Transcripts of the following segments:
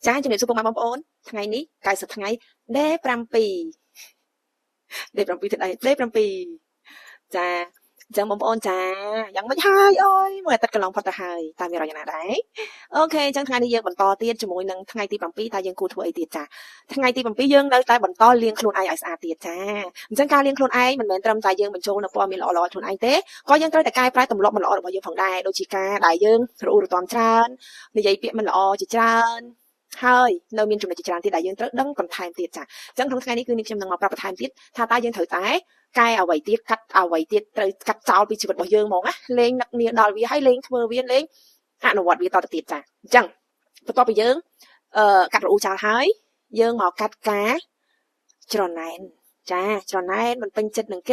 ចាជំរាបសួរពុកម៉ែបងប្អូនថ្ងៃនេះ90ថ្ងៃដេ7ដេ7ទៅដេ7ចាចឹងបងប្អូនចាយ៉ាងម៉េចហើយអូយមួយអាទិត្យកន្លងផុតទៅហើយតាមមានរយណាដែរអូខេចឹងថ្ងៃនេះយើងបន្តទៀតជាមួយនឹងថ្ងៃទី7តើយើងគួរធ្វើអីទៀតចាថ្ងៃទី7យើងនៅតែបន្តលាងខ្លួនឯងឲ្យស្អាតទៀតចាអញ្ចឹងការលាងខ្លួនឯងមិនមែនត្រឹមតែយើងបញ្ចូលនៅព័ត៌មានល្អៗខ្លួនឯងទេក៏យើងត្រូវតែកែប្រែទម្លាប់មិនល្អរបស់យើងផងដែរដូចជាការដែលយើងរអ៊ូរទាំច្រើននិយាយពាក្យមិនល្អជាច្រើនហើយនៅមានចំណុចជាច្រើនទៀតដែលយើងត្រូវដឹងបន្ថែមទៀតចាអញ្ចឹងក្នុងថ្ងៃនេះគឺនេះខ្ញុំនឹងមកប្រាប់បន្ថែមទៀតថាតើយើងត្រូវតែកែអ្វីទៀតកាត់អ្វីទៀតត្រូវកាត់ចោលពីជីវិតរបស់យើងហ្មងណាលេងនឹកនាដល់វាហើយលេងធ្វើវាលេងអនុវត្តវាតទៅទៀតចាអញ្ចឹងបន្ទាប់ពីយើងកាត់រអ៊ូចោលហើយយើងមកកាត់ការច្រណែនចាច្រណែនមិនពេញចិត្តនឹងគ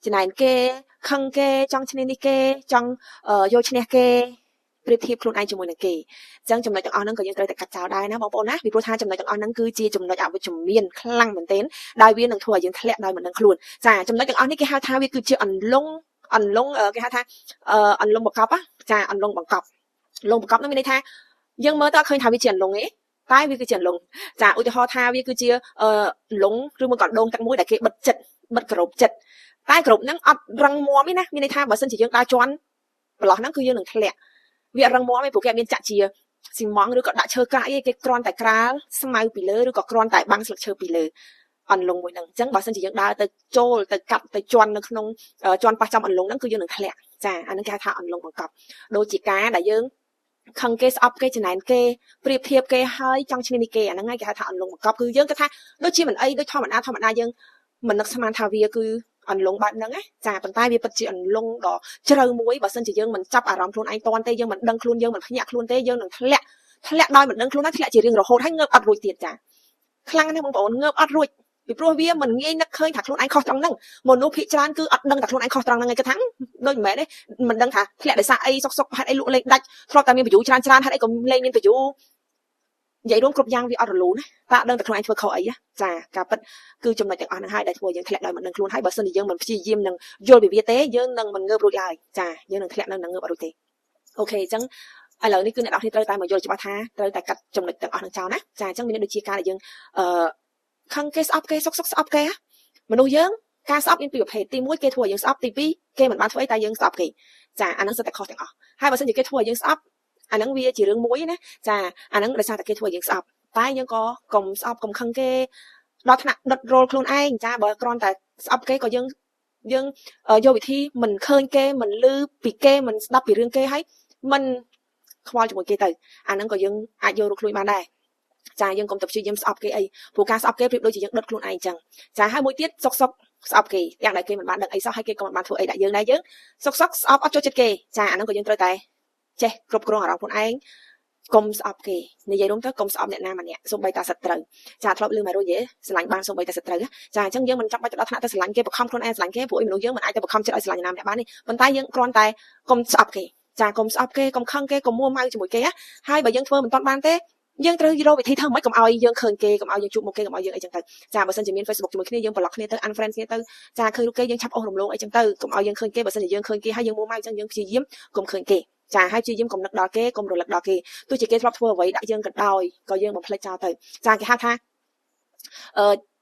េច្នៃគេខឹងគេចង់ឈ្នះនេះគេចង់យកឈ្នះគេប្រៀបធៀបខ្លួនឯងជាមួយនឹងគេអញ្ចឹងចំណុចទាំងអស់ហ្នឹងក៏យើងត្រូវតែកាត់ចោលដែរណាបងប្អូនណាពីព្រោះថាចំណុចទាំងអស់ហ្នឹងគឺជាចំណុចអវិជ្ជមានខ្លាំងមែនទែនដោយវានឹងធ្វើឲ្យយើងធ្លាក់ដោយមិនដឹងខ្លួនចាចំណុចទាំងអស់នេះគេហៅថាវាគឺជាអន្លង់គេហៅថាអន្លង់បង្កប់ចាអន្លង់បង្កប់ហ្នឹងមានន័យថាយើងមើលទៅអត់ឃើញថាវាជាអន្លង់ទេតែវាគឺជាអន្លង់ចាឧទាហរណ៍ថាវាគឺជាអន្លង់ឬមួយក៏ដងទឹកមួយដែលគេបិទចិត្តបិទក្របចិត្តតែក្របហ្នឹងអត់រឹងមាំទេណាមានន័យថាបើសិនជាយើងដើរជន់ប្រឡោះហ្នឹងគឺយើងនឹងធ្លាក់វារឹងមាំឯងព្រោះគេអត់មានចាក់ជាស៊ីម៉ង់ឬក៏ដាក់ឈើក្រាក់អីគេគ្រាន់តែក្រាលស្មៅពីលើឬក៏គ្រាន់តែបាំងស្លឹកឈើពីលើអន្លង់មួយហ្នឹងអញ្ចឹងបើសិនជាយើងដើរទៅចូលទៅកាត់ទៅជន់នៅក្នុងជន់ប៉ះចំអន្លង់ហ្នឹងគឺយើងនឹងធ្លាក់ចាអាហ្នឹងគេហៅថាអន្លង់បង្កប់ដូចជាការដែលយើងខឹងគេស្អប់គេចំណែនគេប្រៀបធៀបគេហើយចង់ឈ្នះនេះគេអាហ្នឹងហើយគេហៅថាអន្លង់បង្កប់គឺយើងគិតថាដូចជាមិនអីដូចធម្មតាយើងមិននឹកស្មានថាវាគឺអន្លង់បែបហ្នឹងណាចាប៉ុន្តែវាពិតជាអន្លង់ដ៏ជ្រៅមួយបើសិនជាយើងមិនចាប់អារម្មណ៍ខ្លួនឯងតាន់ទេយើងមិនដឹងខ្លួនយើងមិនភ្ញាក់ខ្លួនទេយើងនឹងធ្លាក់ដោយមិនដឹងខ្លួនហើយធ្លាក់ជារៀងរហូតហើយងើបអត់រួចទៀតចាខ្លាំងណាស់បងប្អូនងើបអត់រួចពីព្រោះវាមិនងាយនឹកឃើញថាខ្លួនឯងខុសត្រង់ហ្នឹងមនុស្សភាគច្រើនគឺអត់ដឹងថាខ្លួនឯងខុសត្រង់ហ្នឹងឯងគេថាដូចមិនមែនទេមិនដឹងថាធ្លាក់ដោយសារអីសុកហេតុអីលក់លេងដាច់ធ្លាប់តែមានប្រយោជន៍ច្រើនហេតុអីក៏លេងមានប្រយោជន៍និយាយរួមគ្រប់យ៉ាងវាអត់រលូនណាតាដឹងតែខ្លួនឯងធ្វើខុសអីចាការពិតគឺចំណុចទាំងអស់ហ្នឹងហើយដែលធ្វើយើងធ្លាក់ដោយមិនដឹងខ្លួនហើយបើសិនជាយើងមិនព្យាយាមនឹងយល់ពីវាទេយើងនឹងមិនងើបរួចឡើយចាយើងនឹងធ្លាក់នៅនឹងងើបអត់រួចទេអូខេអញ្ចឹងឥឡូវនេះគឺអ្នកនរគ្នាត្រូវតែមកយល់ច្បាស់ថាត្រូវតែកាត់ចំណុចទាំងអស់ហ្នឹងចោលណាចាអញ្ចឹងមានដូចជាការដែលយើងខឹងគេស្អប់គេសុកស្អប់គេមនុស្សយើងការស្អប់មានពីរប្រភេទទី1គេធ្វើឲ្យយើងស្អប់ទី2គេមិនបានធ្វើអីតែយើងស្អប់គេចាអាហ្នឹងសិតតែខុសទាំងអស់ហើយបើសិនជាគេធ្វើឲ្យយើងស្អប់អាហ្នឹងវាជារឿងមួយណាចាអាហ្នឹងដោយសារតែគេធ្វើឲ្យយើងស្អប់តែយើងក៏កុំស្អប់កុំខឹងគេដល់ថ្នាក់ដុតរលខ្លួនឯងចាបើគ្រាន់តែស្អប់គេក៏យើងយកវិធីមិនឃើញគេមិនឮពីគេមិនស្ដាប់ពីរឿងគេហើយមិនខ្វល់ជាមួយគេទៅអាហ្នឹងក៏យើងអាចយករកខ្លួនបានដែរចាយើងកុំទៅព្យាយាមស្អប់គេអីព្រោះការស្អប់គេប្រៀបដូចជាយើងដុតខ្លួនឯងចឹងចាហើយមួយទៀតសុកស្អប់គេយ៉ាងដែលគេមិនបានដឹងអីសោះហើយគេក៏មិនបានធ្វើអីដាក់យើងដែរយើងសុកស្អប់អត់ចូលចិត្តគេចាអាហ្នឹងក៏យើងត្រូវតែចេះគ្រប់គ្រងអារម្មណ៍ខ្លួនឯងកុំស្អប់គេនិយាយរួមទៅកុំស្អប់អ្នកណាម្នាក់សូម្បីតែសត្រូវចាធ្លាប់លឺមករួចទេស្រឡាញ់បានសូម្បីតែសត្រូវចាអញ្ចឹងយើងមិនចាំបាច់ទៅដល់ថ្នាក់ទៅស្រឡាញ់គេបង្ខំខ្លួនឯងស្រឡាញ់គេព្រោះមនុស្សយើងមិនអាចទៅបង្ខំចិត្តឲ្យស្រឡាញ់ណាម្នាក់បានទេប៉ុន្តែយើងគ្រាន់តែកុំស្អប់គេចាកុំស្អប់គេកុំខឹងគេកុំមួម៉ៅជាមួយគេហើយបើយើងធ្វើមិនតាន់បានទេយើងត្រូវរកវិធីធ្វើម៉េចកុំឲ្យយើងឃើញគេកុំឲ្យយើងជួបមុខគេកុំឲ្យយើងអីចឹងទៅចាបើសិនជាមាន Facebook ជាមួយគ្នាយើងប្លុកគ្នាទៅ unfriend គ្នាទៅចាឃើញរូបគេយើងឆាប់អូសរំលងអីចឹងទៅកុំឲ្យយើងឃើញគេបើសិនជាយើងឃើញគេហើយយើងមួម៉ៅចឹងយើងព្យាយាមកុំឃើញគេចាហើយព្យាយាមកុំនឹកដល់គេកុំរលឹកដល់គេទោះជាគេធ្លាប់ធ្វើអ្វីដាក់យើងក៏ដោយក៏យើងបំភ្លេចចោលទៅចាគេហៅថ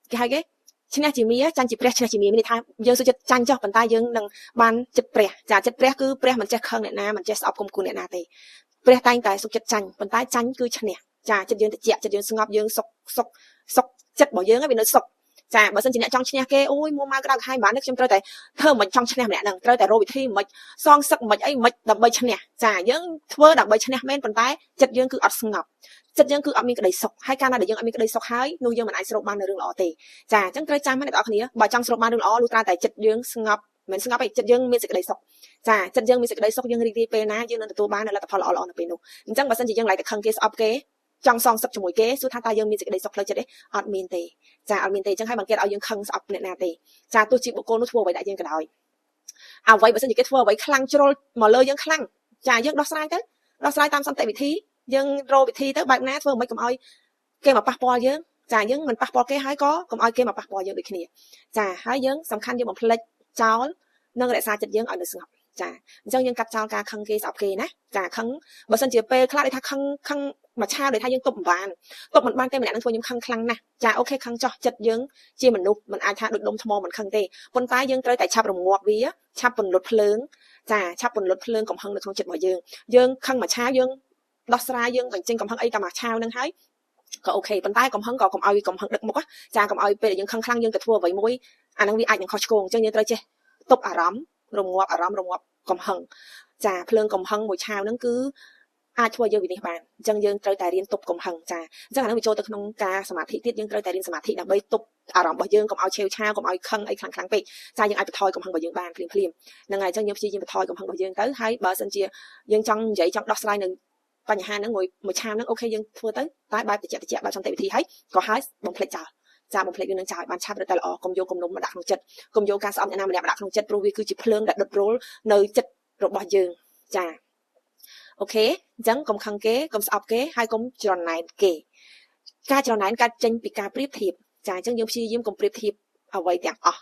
ាគេហៅគេឈ្នះជាមាចាញ់ជាព្រះឈ្នះជាមាមានន័យថាយើងសុខចិត្តចាញ់ចោះប៉ុន្តែយើងនឹងបានចិត្តព្រះចាចិត្តព្រះគឺព្រះមិនចេះខឹងអ្នកណាមិនចេះស្អប់គុំគួនអ្នកណាទេព្រះតែងតែសុខចិត្តចាញ់ប៉ុន្តែចាញ់គឺឈ្នះចាចិត្តយើងត្រជាក់ចិត្តយើងស្ងប់យើងសុកចិត្តរបស់យើងវានៅសុកចាបើសិនជាអ្នកចង់ឈ្នះគេអូយមួម៉ៅក្តៅក្រហាយបាននេះខ្ញុំត្រូវតែធ្វើមិនចង់ឈ្នះម្នាក់ហ្នឹងត្រូវតែរកវិធីមិនសងសឹកមិនអីមិនដើម្បីឈ្នះចាយើងធ្វើដើម្បីឈ្នះមែនប៉ុន្តែចិត្តយើងគឺអត់ស្ងប់ចិត្តយើងគឺអត់មានក្តីសុខហើយកាលណាដែលយើងអត់មានក្តីសុខហើយនោះយើងមិនអាចស្រូបបាននៅរឿងល្អទេចាអញ្ចឹងត្រូវចាំណាអ្នកនរគ្នាបើចង់ស្រូបបានរឿងល្អលុះត្រាតែចិត្តយើងស្ងប់មិនស្ងប់ទេចិត្តយើងមានសេចក្តីសុខចាចិត្តយើងមានសេចក្តីសុខយើងរីករាយពេលណាយើងនឹងទទួលបានលទ្ធផលល្អៗនៅពេលនោះអញ្ចឹងបើសិនជាយើងឡៃតែខឹងគេស្អប់គេចង់សងសឹកជាមួយគេសួរថាតើយើងមានសេចក្តីសុខផ្លូវចិត្តទេអត់មានទេចាអត់មានទេអញ្ចឹងហើយបង្កើតឲ្យយើងខឹងស្អប់អ្នកណាទេចាទោះជាបុគ្គលនោះធ្វើអ្វីដាក់យើងក៏ដោយអ្វីបើសិនជាគេធ្វើអ្វីខ្លាំងជ្រុលមកលើយើងខ្លាំងចាយើងដោះស្រាយតាមសន្តិវិធីយើងរកវិធីទៅបែបណាធ្វើមិនកុំឲ្យគេមកប៉ះពាល់យើងចាយើងមិនប៉ះពាល់គេហើយក៏កុំឲ្យគេមកប៉ះពាល់យើងដូចគ្នាចាហើយយើងសំខាន់យើងបំភ្លេចចោលនិងរក្សាចិត្តយើងឲ្យនៅស្ងប់ចាអញ្ចឹងយើងកាត់ចោលការខឹងគេស្អប់គេណាចាខឹងបើសិនជាពេលខ្លះគេថាខឹង mà trao để thay dương tục mình ban tên mình đang thôi nhưng khăng khăng nè cha ok khăng cho chật dương chia mình nụ mình ai tha được đông thô mình khăng tê con tái dương tới tại chắp đồng ngọt vía chắp bần lột phlớn cha chắp bần lột phlớn còn hăng được không chật bỏ dương khăng mà trao dương đọt ra dương bằng chân còn hăng ấy cả mà trao nâng háiก็โอเคปันใต้กำหังก็กำเอากำหังดึกมั้งจากำเอาไปยังคลั่งยังกระทัวไว้มวยอันนั้นวิไอยังคอชโกงจังยังไตรเจตบอารมณ์รวมวับอารมณ์กำหังจ่าเพลิงกำหังมวยชาวนั่นคืออาช่วยเยอะวิธีการจังยังไตรแต่เรียนตบกำหังจ่าจังอันนั้นวิโจตะขนงกาสมาธิที่ยังไตรแต่เรียนสมาธิดับใบตบอารมณ์บ่ยังกำเอาเชลชาวกำเอาคลั่งไอ้คลั่งไปจ่ายังไอไปทอยกำหังบ่ยังบานเพลียมนั่งไงจังยังพี่ยังไปทอยกำหังบ่ยังtớiให้บาสันเจียยังจังใหญ่จังดอกสไลหนึ่งปัญหานั้นngồi chạmนั้นโอเคยังทัวtới tái bàiติดbài trong tay vị thấy có hai bông pleiจ่าบงเพลงนึงจ่าบ้านชาติแต่ละกรมโยกรมนมมาดักลงจัดกรมโยการสอบในนามมาดักลงจัดโปรวีคือจิเพลิงดัดดดโรลเนยจัดรบยืงจ่าโอเคจังกรมคังเก๋กรมสอบเก๋ให้กรมจรนายเก๋การจรนายการจังปีการเปรียบเทียบจ่าจังยังชี้ยิ้มกรมเปรียบเทียบเอาไว้แต่อ๋อ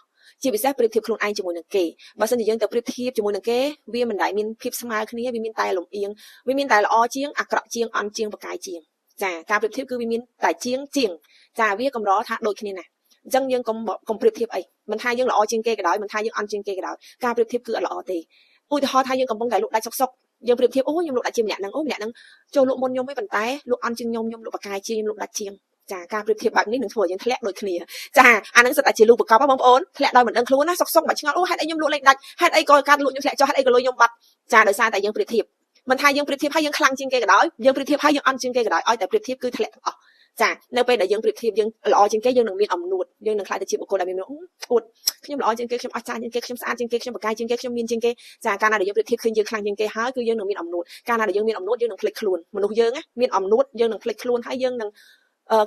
chỉ bị xét เปรียบเทียบខ្លួនឯងជាមួយនឹងគេបើសិនជាយើងទៅប្រៀបធៀបជាមួយនឹងគេវាមិនដែលមានភាពស្មើគ្នាវាមានតែលំអៀងវាមានតែល្អជាងអាក្រក់ជាងអន់ជាងបកាយជាងចាការប្រៀបធៀបគឺវាមានតែជាងចាវាកម្រថាដូចគ្នាណាអញ្ចឹងយើងកុំប្រៀបធៀបអីមិនថាយើងល្អជាងគេក៏ដោយមិនថាយើងអន់ជាងគេក៏ដោយការប្រៀបធៀបគឺអត់ល្អទេឧទាហរណ៍ថាយើងកំពុងតែលក់ដាច់សុកយើងប្រៀបធៀបអូខ្ញុំលក់ដាច់ជាម្នាក់ហ្នឹងអូម្នាក់ហ្នឹងចូលលក់មុនខ្ញុំឯងប៉ុន្តែលក់អន់ជាងខ្ញុំលក់បកាយជាងខ្ញុំលក់ដាច់ជាងចាការប្រៀបធៀបបែបនេះនឹងធ្វើឲ្យយើងធ្លាក់ដូចគ្នាចាអានឹងសិតតែជាលូបកបបងប្អូនធ្លាក់ដោយមិនដឹងខ្លួនណាសុកបាច់ឆ្ងល់អូហេតុអីខ្ញុំលក់លេខដាច់ហេតុអីក៏ការលក់ខ្ញុំធ្លាក់ចុះហេតុអីក៏លុយខ្ញុំបាត់ចាដោយសារតែយើងប្រៀបធៀបមិនថាយើងប្រៀបធៀបហើយយើងខ្លាំងជាងគេក៏ដោយយើងប្រៀបធៀបហើយយើងអន់ជាងគេក៏ដោយឲ្យតែប្រៀបធៀបគឺធ្លាក់ទាំងអស់ចានៅពេលដែលយើងប្រៀបធៀបយើងល្អជាងគេយើងនឹងមានអំណួតយើងនឹងខ្លាចទៅជាបុគ្គលដែលមានអួតខ្ញុំល្អជាងគេខ្ញុំអស្ចារ្យជាងគេខ្ញុំស្អាតជាងគេខ្ញុំបកាយជាងគេខ្ញុំមានជាងគេចាកាលណាដែលយើងប្រៀបធៀបឃើញយើងខ្លាំងជាងគេហើយគឺយើងនឹងមានអំណួតកាលណាដែលយើងមានអំណួតយើងនឹងភ្លេចខ្លួនមនុស្សយើងមានអំណួតយើងនឹងភ្លេចខ្លួនហើយយើងនឹ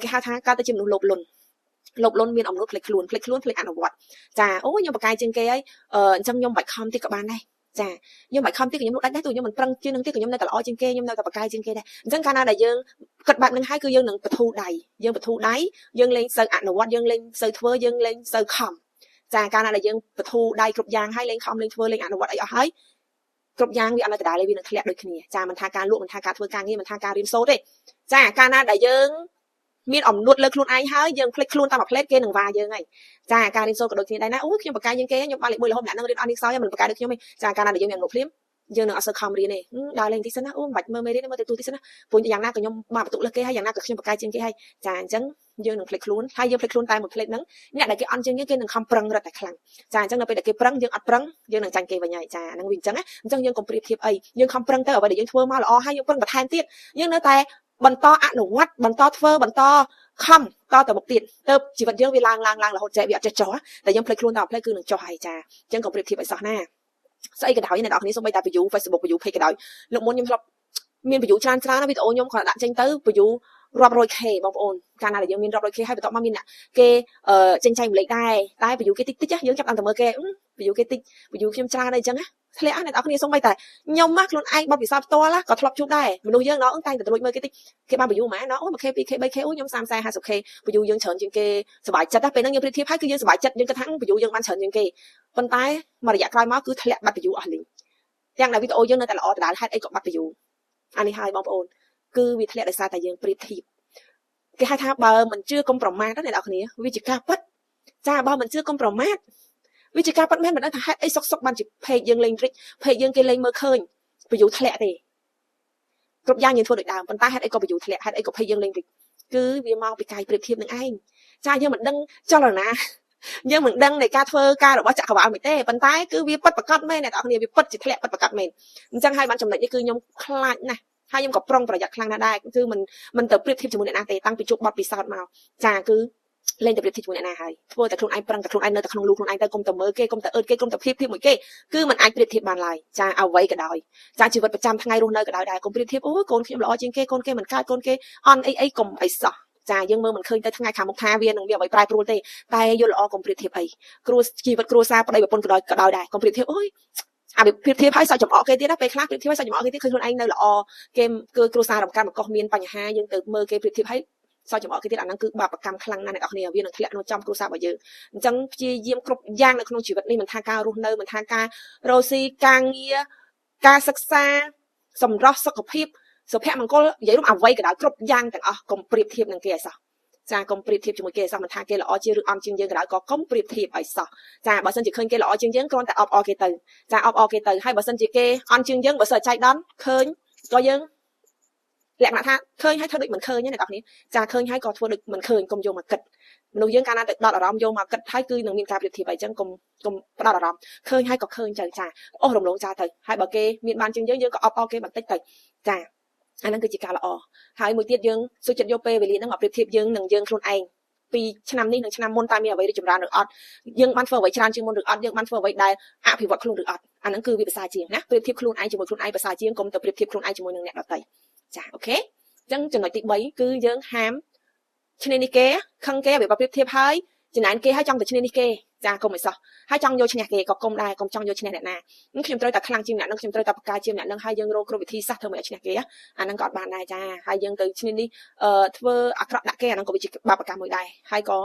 ងគេហៅថាកើតទៅជាមនុស្សលោភលន់មានអំណួតភ្លេចខ្លួនភ្លេចអនុវត្តចាអូខ្ញុំបកាយជាងគេហើយអញ្ចឹងខ្ញុំបាច់ខំតិចក៏បានដែរចាខ្ញុំបាច់ខំតិចក៏ខ្ញុំលក់ដាច់ដែរទោះខ្ញុំមិនប្រឹងជាងនឹងទៀតក៏ខ្ញុំនៅតែល្អជាងគេខ្ញុំនៅតែបកាយជាងគេដែរអញ្ចឹងកាលណាដែលយើងគិតបែបហ្នឹងហើយគឺយើងនឹងបធូរដៃយើងលេងសូវអនុវត្តយើងលេងសូវធ្វើយើងលេងសូវខំចាកាលណាដែលយើងបធូរដៃគ្រប់យ៉ាងហើយលេងខំលេងធ្វើលេងអនុវត្តអីអស់ហើយគ្រប់យ៉ាងវាអត់នៅដដែលទេវានឹងធ្លាក់ដូចគ្នាចាមិនថាការលក់មិនថាការធ្វើការងារមិនថាការរៀនសូត្រទេចាកាលណាដែលយើងមានអំណួតលើខ្លួនឯងហើយយើងភ្លេចខ្លួនតាមមួយផ្លេតគេនឹងវាយើងហើយចាការរៀនសូត្រក៏ដូចគ្នាដែរណាអូខ្ញុំបកាយជាងគេខ្ញុំបានលេខ1រហូតម្នាក់នឹងរៀនអត់នេះខ្សោយមិនបកាយដូចខ្ញុំទេចាកាលណាដែលយើងមានអំណួតភ្លាមយើងនឹងអត់សូវខំរៀនទេដើរលេងទីសិនណាអូមិនបាច់មើលមេរៀនមើលទៅទូទីសិនណាព្រោះយ៉ាងណាក៏ខ្ញុំបានបន្ទុកលើគេហើយយ៉ាងណាក៏ខ្ញុំបកាយជាងគេហើយចាអញ្ចឹងយើងនឹងភ្លេចខ្លួនហើយយើងភ្លេចខ្លួនតែមួយផ្លេតហ្នឹងអ្នកដែលគេអន់ជាងគេនឹងខំប្រឹងរត់តែខ្លាំងចាអញ្ចឹងនៅពេលដែលគេប្រឹងយើងអត់ប្រឹងយើងនឹងចាញ់គេវិញហើយចាហ្នឹងវាអញ្ចឹងណាអញ្ចឹងយើងកុំប្រៀបធៀបអីយើងខំប្រឹងទៅអ្វីដែលយើងធ្វើមកល្អហើយយើងប្រឹងបន្ថែមទៀតយើងនៅតែបន្តអនុវត្តបន្តធ្វើបន្តខំតទៅមុខទៀតទៅជីវិតយើងវាឡើងរហូតចេះវាអត់ចេះចុះតែយើងភ្លេចខ្លួនតែផ្លេចគឺនឹងចុះហើយចាអញ្ចឹងកុំប្រៀបធៀបឲ្យសោះណាស្អីក៏ដោយអ្នកនរគ្នាសូម្បីតែ view Facebook view page ក៏ដោយលោកមុនខ្ញុំធ្លាប់មាន view ច្រើនណាវីដេអូខ្ញុំគាត់ដាក់ចេញទៅ view រាប់ 100k បងប្អូនកាលណាដែលយើងមានរាប់ 100k ហើយបន្ទាប់មកមានអ្នកគេចេញចែកម្លេចដែរតែ view គេតិចយើងចាប់តាមតែមើលគេ view គេតិច view ខ្ញុំច្រើនអីចឹងណាធ្លាក់អ្នកនរគ្នាសូម្បីតែខ្ញុំមកខ្លួនឯងបបពិសោធន៍ផ្ទាល់ក៏ធ្លាប់ជួបដែរមនុស្សយើងណោតែងតែត្រួតមើលគេតិចគេបាន view ម៉ែណោអូ 1k 2k 3k អូខ្ញុំ 30k 50k view យើងច្រើនជាងគេសុបាយចិត្តដែរពេលហ្នឹងយើងប្រៀបធៀបហើយគឺយើងសុបាយចិត្តយើងគិតថា view យើងបានច្រើនជាងគេប៉ុន្តែមករយៈក្រោយមកគឺធ្លាក់បាត់ view អស់លីងទាំងដែលវីដេអូយើងនៅតែល្អដដែលហេតុអីក៏បាត់ view អានេះហើយបងប្អូនគឺវាធ្លាក់ដោយសារតែយើងប្រៀបធៀបគេហៅថាបើមិនជឿកុំប្រមាថណាអ្នកនរគ្នាវាជាការពិតចាបើមិនជឿកុំប្រមាថវាជាការពិតមែនមិនដឹងថាហេតុអីសុកបានជាเพจយើងលេងរិចเพจយើងគេលេងមើលឃើញ view ធ្លាក់ទេគ្រប់យ៉ាងយើងធ្វើដូចដើមប៉ុន្តែហេតុអីក៏ view ធ្លាក់ហេតុអីក៏เพจយើងលេងរិចគឺវាមកពីកាយប្រៀបធៀបនឹងឯងចាយើងមិនដឹងចលនាយើងមិនដឹងនៃការធ្វើការរបស់ចក្រវាឡមិនទេប៉ុន្តែគឺវាពិតប្រាកដមែនអ្នកនរគ្នាវាពិតជាធ្លាក់ពិតប្រាកដមែនអញ្ចឹងហើយបានចំណុចនេះគឺខ្ញុំខ្លាចណាស់ហើយខ្ញុំក៏ប្រុងប្រយ័ត្នខ្លាំងណាស់ដែរគឺមិនទៅប្រៀបធៀបជាមួយអ្នកណាទេតាំងពីជួបបទពិសោធន៍មកចាគឺលេងតែប្រៀបធៀបជាមួយអ្នកណាហើយធ្វើតែខ្លួនឯងប្រឹងតែខ្លួនឯងនៅតែក្នុងលូខ្លួនឯងទៅកុំតែមើលគេកុំតែអឺតគេកុំតែធៀបមួយគេគឺមិនអាចប្រៀបធៀបបានឡើយចាអ្វីក៏ដោយចាជីវិតប្រចាំថ្ងៃរស់នៅក៏ដោយដែរកុំប្រៀបធៀបអូកូនខ្ញុំល្អជាងគេកូនគេមិនកើតកូនគេអន់អីកុំអីសោះចាយើងមើលមិនឃើញទៅថ្ងៃខាងមុខថាវានឹងមានអ្វីប្រែប្រួលទេតែយល់ល្អកុំប្រៀបធៀបអីជីវិតគ្រួសារប្តីប្រពន្ធក៏ដោយដែរកុំប្រៀបធៀបអូយអាប្រៀបធៀបឲ្យសក់ចំអកគេទៀតណាពេលខ្លះប្រៀបធៀបឲ្យសក់ចំអកគេទៀតឃើញខ្លួនឯងនៅល្អគេគឺគ្រួសាររំកាំកុសមានបញ្ហាយើងទៅមើលគេប្រៀបធៀបឲ្យសក់ចំអកគេទៀតអាហ្នឹងគឺបាបកម្មខ្លាំងណាស់អ្នកនរគ្នាវានឹងធ្លាក់ក្នុងចំគ្រួសាររបស់យើងអញ្ចឹងព្យាយាមគ្រប់យ៉ាងនៅក្នុងជីវិតនេះមិនថាការរស់នៅមិនថាការរស់ស៊ីការងារការសិក្សាសម្រស់សុខភាព សុភមង្គលនិយាយរួមអ្វីក៏ដោយគ្រប់យ៉ាងទាំងអស់កុំប្រៀបធៀបនឹងគេឲ្យសោះចាកុំប្រៀបធៀបជាមួយគេឲ្យសោះមិនថាគេល្អជាងឬអំជាងយើងក៏ដោយក៏កុំប្រៀបធៀបឲ្យសោះចាបើសិនជាឃើញគេល្អជាងយើងគ្រាន់តែអបអរគេទៅចាអបអរគេទៅហើយបើសិនជាគេអន់ជាងយើងបើសិនចៃដន្យឃើញក៏យើងលក្ខណៈថាឃើញហើយធ្វើដូចមិនឃើញទេអ្នកនរគ្នាចាឃើញហើយក៏ធ្វើដូចមិនឃើញកុំយកមកគិតមនុស្សយើងកាលណាទៅដកអារម្មណ៍យកមកគិតហើយគឺនឹងមានការប្រៀបធៀបអីចឹងកុំផ្ដោតអារម្មណ៍ឃើញហើយក៏ឃើញទៅចាអូសរំលងចាទៅហើយបើគេមានបានជាងយើងយើងក៏អបអរគេបន្តិចទៅចាអាហ្នឹងគឺជាការល្អហើយមួយទៀតយើងសុខចិត្តយកពេលវេលាហ្នឹងមកប្រៀបធៀបយើងនឹងយើងខ្លួនឯងពីឆ្នាំនេះនិងឆ្នាំមុនតើមានអ្វីរីកចម្រើនឬអត់យើងបានធ្វើអ្វីច្រើនជាងមុនឬអត់យើងបានធ្វើអ្វីដែលអភិវឌ្ឍខ្លួនឬអត់អាហ្នឹងគឺវាភាសាជាងណាប្រៀបធៀបខ្លួនឯងជាមួយខ្លួនឯងភាសាជាងកុំទៅប្រៀបធៀបខ្លួនឯងជាមួយនឹងអ្នកដទៃចាអូខេអញ្ចឹងចំណុចទី3គឺយើងហាមឈ្នានីសគេខឹងគេវាប្រៀបធៀបហើយចំណែនគេហើយចង់ទៅឈ្នានីសគេចាកុំឲ្យសោះហើយចង់យកឈ្នះគេក៏កុំដែរកុំចង់យកឈ្នះអ្នកណាខ្ញុំត្រូវតែខ្លាំងជាងអ្នកនឹងខ្ញុំត្រូវតែបកកាជាងអ្នកនឹងហើយយើងរកគ្រប់វិធីសាស្ត្រធ្វើឲ្យឈ្នះគេអាហ្នឹងក៏អត់បានដែរចាហើយយើងទៅឈ្នានីសធ្វើអាក្រក់ដាក់គេអាហ្នឹងក៏វាជាបាបកម្មមួយដែរហើយក៏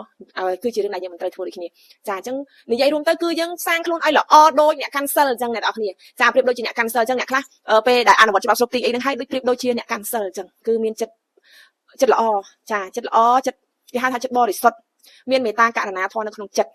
គឺជារឿងដែលយើងមិនត្រូវធ្វើដូចគ្នាចាអញ្ចឹងនិយាយរួមទៅគឺយើងសាងខ្លួនឲ្យល្អដូចអ្នកកាន់សិលអញ្ចឹងអ្នកនរគ្នាចាប្រៀបដូចជាអ្នកកាន់សិលអញ្ចឹងអ្នកខ្លះពេលដែលអនុវត្តច្បាប់ស្រុកទីអីហ្នឹងហើយដូចប្រៀបដូចជាអ្នកកាន់សិលអញ្ចឹងគឺមានចិត្តល្អចាចិត្តល្អចិត្តគេហៅថាចិត្តបរិសុទ្ធមានមេត្តាករុណាធម៌នៅក្នុងចិត្ត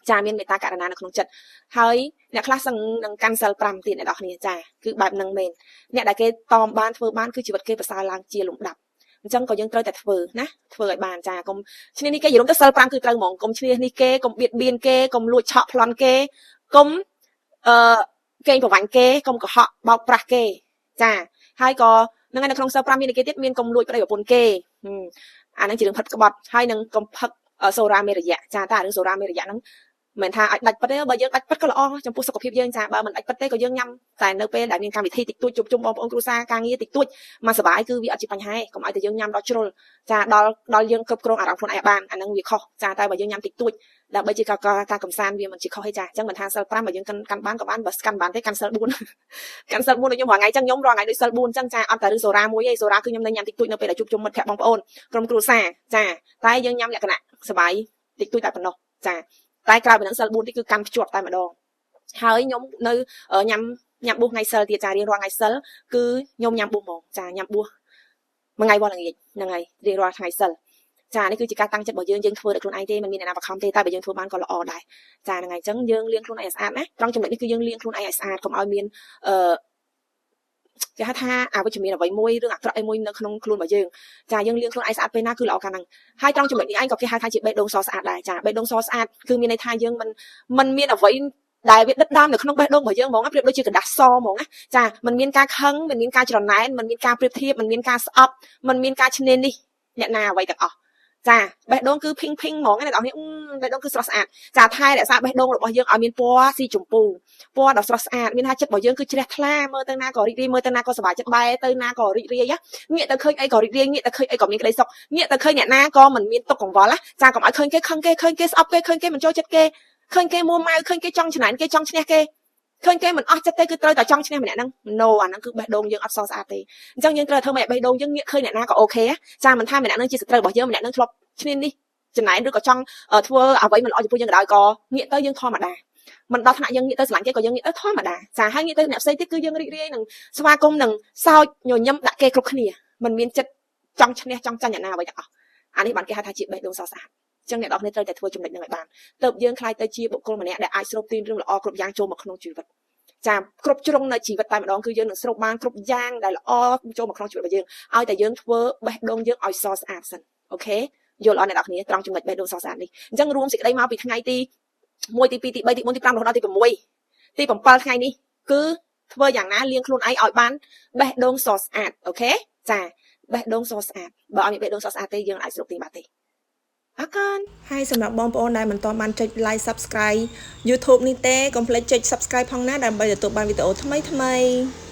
ចាមានមេត្តាករុណានៅក្នុងចិត្តហើយអ្នកខ្លះសឹងនឹងកាន់សិល5ទៀតអ្នកនរគ្នាចាគឺបែបហ្នឹងមែនអ្នកដែលគេតមបានធ្វើបានគឺជីវិតគេប្រសើរឡើងជាលំដាប់អញ្ចឹងក៏យើងត្រូវតែធ្វើណាធ្វើឲ្យបានចាកុំឈ្នានេះគេនិយាយរួមទៅសិល5គឺត្រូវហ្មងកុំឈ្នានេះគេកុំបៀតបៀនគេកុំលួចឆក់ប្លន់គេកុំកេងប្រវាញ់គេកុំកុហកបោកប្រាស់គេចាហើយក៏នឹងនៅក្នុងសិល5មានគេទៀតមានកុំលួចប្តីប្រពន្ធគេអាហ្នឹងជារឿងផិតក្បត់ហើយនឹងកុំផឹកសូរ៉ាមេរយៈចាតែរឿងសូរ៉ាមេរយៈហ្នឹងមិនថាឲ្យដាច់ពិតទេបើយើងដាច់ពិតក៏ល្អចំពោះសុខភាពយើងចាបើមិនដាច់ពិតទេក៏យើងញ៉ាំតែនៅពេលដែលមានកម្មវិធីតិចតួចជុំបងប្អូនគ្រួសារការងារតិចតួចមកសុបាយគឺវាអត់ជាបញ្ហាទេកុំឲ្យតែយើងញ៉ាំដល់ជ្រុលចាដល់យើងគ្រប់គ្រងអារម្មណ៍ខ្លួនឯងបានអាហ្នឹងវាខុសចាតែបើយើងញ៉ាំតិចតួចដើម្បីជាការកំសាន្តវាមិនជាខុសទេចាអញ្ចឹងមិនថាសិល5បើយើងកាន់បានក៏បានបើកាន់បានទេកាន់សិល4កាន់សិល4ដូចខ្ញុំរាល់ថ្ងៃអញ្ចឹងខ្ញុំរាល់ថ្ងៃដូចសិល4អញ្ចឹងចាអត់តែរឿងសូរ៉ាមួយទេសូរ៉ាគឺខ្ញុំនៅញ៉ាំតិចតួចនៅពេលដែលជួបជុំមិត្តភក្តិបងប្អូនក្រុមគ្រួសារចាតែយើងញ៉ាំលក្ខណៈសុបាយតិចតួចតែប៉ុណ្ណោះចាតែក្រៅពីនឹងសិល4នេះគឺកាន់ភ្ជាប់តែម្ដងហើយខ្ញុំនៅញ៉ាំបួសថ្ងៃសិលទៀតចារៀងរាល់ថ្ងៃសិលគឺខ្ញុំញ៉ាំបួសហ្មងចាញ៉ាំបួសមួយថ្ងៃវល់ល្ងាចហ្នឹងហើយរៀងរាល់ថ្ងៃសិលចានេះគឺជាការតាំងចិត្តរបស់យើងធ្វើដោយខ្លួនឯងទេមិនមានអ្នកណាបង្ខំទេតែបើយើងធ្វើបានក៏ល្អដែរចាហ្នឹងហើយអញ្ចឹងយើងលាងខ្លួនឯងឲ្យស្អាតណាត្រង់ចំណុចនេះគឺយើងលាងខ្លួនឯងឲ្យស្អាតកុំឲ្យមានគេហៅថាអវិជ្ជមានអ្វីមួយរឿងអាក្រក់អីមួយនៅក្នុងខ្លួនរបស់យើងចាយើងលាងខ្លួនឯងស្អាតពេលណាគឺល្អកាលហ្នឹងហើយត្រង់ចំណុចនេះឯងក៏គេហៅថាជាបេះដូងសស្អាតដែរចាបេះដូងសស្អាតគឺមានន័យថាយើងមិនមានអ្វីដែលវាដិតដាមនៅក្នុងបេះដូងរបស់យើងហ្មងប្រៀបដូចជាกระดาษសហ្មងណាចាมันមានការខឹងมันមានការច្រណែនมันមានការប្រៀបធៀបมันមានការស្អប់มันមានការឈ្នានីសអ្នកណាអ្វីទាំងអស់ចាបេះដូងគឺភីងហ្មងណាអ្នកនរគ្នាបេះដូងគឺស្រស់ស្អាតចាថែរក្សាបេះដូងរបស់យើងឲ្យមានពណ៌ស៊ីចម្ពោះពណ៌ដ៏ស្រស់ស្អាតមានថាចិត្តរបស់យើងគឺជ្រះថ្លាមើលទៅណាក៏រីករាយមើលទៅណាក៏សប្បាយចិត្តបែរទៅណាក៏រីករាយងាកទៅឃើញអីក៏រីករាយងាកទៅឃើញអីក៏មានក្តីសុខងាកទៅឃើញអ្នកណាក៏មិនមានទុក្ខកង្វល់ចាកុំឲ្យឃើញគេខឹងគេឃើញគេស្អប់គេឃើញគេមិនចូលចិត្តគេឃើញគេមួម៉ៅឃើញគេចង់ច្នៃគេចង់ឈ្នះគេឃើញគេមិនអស់ចិត្តទេគឺត្រូវតែចង់ឈ្នះម្នាក់ហ្នឹង no អាហ្នឹងគឺបេះដូងយើងអត់សស្អាតទេអញ្ចឹងយើងត្រូវធ្វើម៉េចបេះដូងយើងងាកឃើញអ្នកណាក៏អូខេចាមិនថាម្នាក់ហ្នឹងជាសត្រូវរបស់យើងម្នាក់ហ្នឹងធ្លាប់ឈ្នានេះចំណែនឬក៏ចង់ធ្វើអ្វីមិនល្អចំពោះយើងក៏ដោយក៏ងាកទៅយើងធម្មតាមិនដល់ថ្នាក់យើងងាកទៅស្រឡាញ់គេក៏យើងងាកទៅធម្មតាចាហើយងាកទៅអ្នកផ្សេងទៀតគឺយើងរីករាយនឹងស្វាគមន៍នឹងសោចញញឹមដាក់គេគ្រប់គ្នាមិនមានចិត្តចង់ឈ្នះចង់ចាញ់អ្នកណាអ្វីទាំងអស់អានេះបានគេហៅថាជាបេះដូងសស្អាតចឹងអ្នកនរគ្នាត្រូវតែធ្វើចំណុចហ្នឹងឲ្យបានទើបយើងខ្លាយទៅជាបុគ្គលម្នាក់ដែលអាចស្រូបទាញរឿងល្អគ្រប់យ៉ាងចូលមកក្នុងជីវិតចាគ្រប់ជ្រុងនៅជីវិតតែម្ដងគឺយើងនឹងស្រូបបានគ្រប់យ៉ាងដែលល្អចូលមកក្នុងជីវិតរបស់យើងឲ្យតែយើងធ្វើបេះដូងយើងឲ្យសស្អាតសិនអូខេយល់អត់អ្នកនរគ្នាត្រង់ចំណុចបេះដូងសស្អាតនេះអញ្ចឹងរួមសេចក្តីមកពីថ្ងៃទី1ទី2ទី3ទី4ទី5រហូតដល់ទី6ទី7ថ្ងៃនេះគឺធ្វើយ៉ាងណាលាងខ្លួនឯងឲ្យបានបេះដូងសស្អាតអូខេចាបេះដូងសស្អាតបើអត់មានបេះដូងសស្អាតទេយើងអាចស្រូបទាញបានទេអរគុណហើយសម្រាប់បងប្អូនដែលមិនទាន់បានចុច like subscribe YouTube នេះទេកុំភ្លេចចុច subscribe ផងណាដើម្បីទទួលបានវីដេអូថ្មីៗ